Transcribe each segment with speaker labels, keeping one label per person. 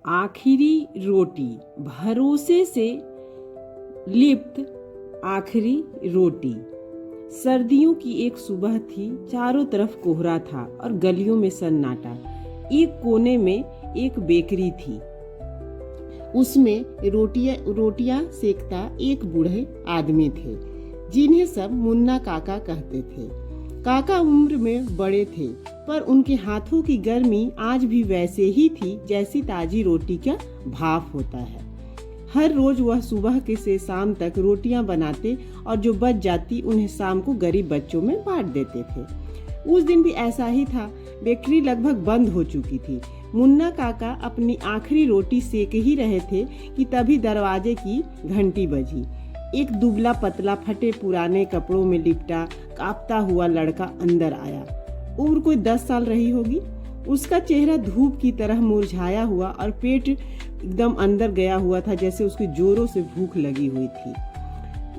Speaker 1: आखिरी रोटी, भरोसे से लिप्त आखिरी रोटी। सर्दियों की एक सुबह थी। चारों तरफ कोहरा था और गलियों में सन्नाटा। एक कोने में एक बेकरी थी। उसमें रोटियां सेकता एक बूढ़े आदमी थे, जिन्हें सब मुन्ना काका कहते थे। काका उम्र में बड़े थे, पर उनके हाथों की गर्मी आज भी वैसे ही थी जैसी ताजी रोटी का भाप होता है। हर रोज वह सुबह के से शाम तक रोटियां बनाते और जो बच जाती उन्हें शाम को गरीब बच्चों में बांट देते थे। उस दिन भी ऐसा ही था। बेकरी लगभग बंद हो चुकी थी। मुन्ना काका अपनी आखिरी रोटी सेक ही रहे थे कि तभी दरवाजे की घंटी बजी। एक दुबला पतला फटे पुराने कपड़ों में लिपटा कांपता हुआ लड़का अंदर आया। उम्र कोई 10 साल रही होगी। उसका चेहरा धूप की तरह मुरझाया हुआ और पेट एकदम अंदर गया हुआ था, जैसे उसकी जोरों से भूख लगी हुई थी।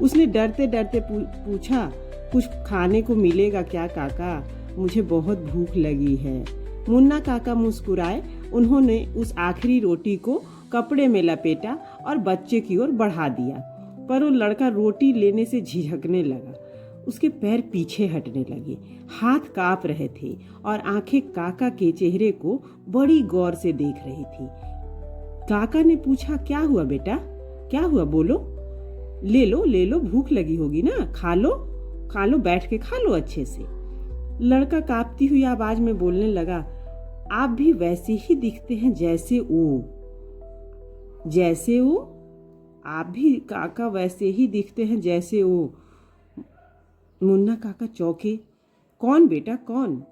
Speaker 1: उसने डरते डरते पूछा, कुछ खाने को मिलेगा क्या काका? मुझे बहुत भूख लगी है। मुन्ना काका मुस्कुराए। उन्होंने उस आखिरी रोटी को कपड़े में लपेटा और बच्चे की ओर बढ़ा दिया, पर वो लड़का रोटी लेने से झिझकने लगा। उसके पैर पीछे हटने लगे, हाथ कांप रहे थे और आंखें काका के चेहरे को बड़ी गौर से देख रही थी। काका ने पूछा, क्या हुआ बेटा, क्या हुआ, बोलो। ले लो, भूख लगी होगी ना, खा लो, बैठ के खा लो अच्छे से। लड़का कांपती हुई आवाज में बोलने लगा, आप भी वैसे ही दिखते हैं जैसे वो। आप भी काका वैसे ही दिखते हैं जैसे वो। मुन्ना काका चौंके। कौन बेटा, कौन?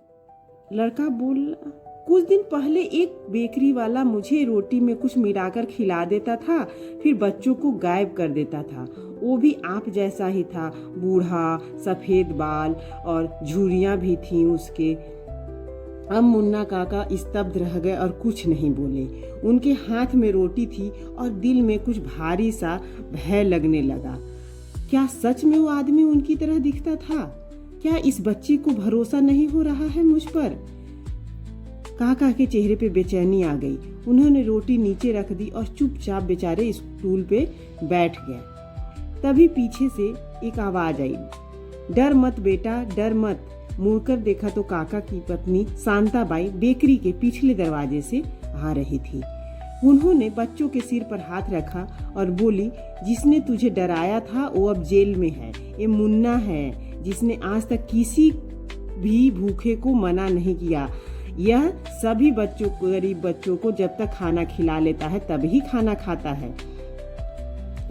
Speaker 1: लड़का बोला, कुछ दिन पहले एक बेकरी वाला मुझे रोटी में कुछ मिलाकर खिला देता था, फिर बच्चों को गायब कर देता था। वो भी आप जैसा ही था, बूढ़ा, सफेद बाल और झुर्रियां भी थीं उसके। अब मुन्ना काका स्तब्ध रह गए और कुछ नहीं बोले। उनके हाथ में रोटी थी और दिल में कुछ भारी सा भय लगने लगा। क्या सच में वो आदमी उनकी तरह दिखता था? क्या इस बच्चे को भरोसा नहीं हो रहा है मुझ पर? काका के चेहरे पे बेचैनी आ गई। उन्होंने रोटी नीचे रख दी और चुपचाप बेचारे स्टूल पे बैठ गए। तभी पीछे से एक आवाज आई, डर मत बेटा, डर मत। मुड़कर देखा तो काका की पत्नी शांताबाई बेकरी के पिछले दरवाजे से आ रही थी। उन्होंने बच्चों के सिर पर हाथ रखा और बोली, जिसने तुझे डराया था वो अब जेल में है। ये मुन्ना है, जिसने आज तक किसी भी भूखे को मना नहीं किया। यह सभी गरीब बच्चों को जब तक खाना खिला लेता है तभी खाना खाता है।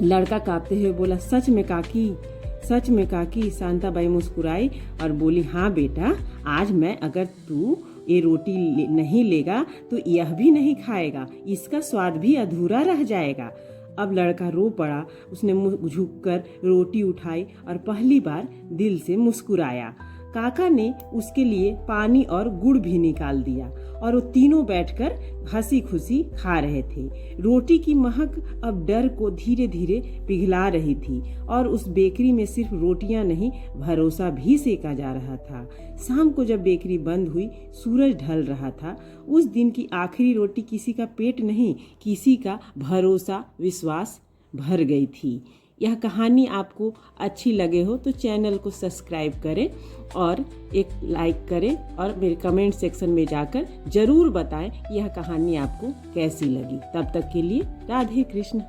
Speaker 1: लड़का कांपते हुए बोला, सच में काकी, सच में काकी। शांताबाई मुस्कुराई और बोली, हाँ बेटा, आज मैं अगर तू ये रोटी नहीं लेगा तो यह भी नहीं खाएगा, इसका स्वाद भी अधूरा रह जाएगा। अब लड़का रो पड़ा। उसने मुँह झुककर रोटी उठाई और पहली बार दिल से मुस्कुराया। काका ने उसके लिए पानी और गुड़ भी निकाल दिया और वो तीनों बैठकर हंसी खुशी खा रहे थे। रोटी की महक अब डर को धीरे धीरे पिघला रही थी और उस बेकरी में सिर्फ रोटियां नहीं, भरोसा भी सेका जा रहा था। शाम को जब बेकरी बंद हुई, सूरज ढल रहा था। उस दिन की आखिरी रोटी किसी का पेट नहीं, किसी का भरोसा, विश्वास भर गई थी। यह कहानी आपको अच्छी लगे हो तो चैनल को सब्सक्राइब करें और एक लाइक करें और मेरे कमेंट सेक्शन में जाकर ज़रूर बताएं यह कहानी आपको कैसी लगी। तब तक के लिए राधे कृष्ण।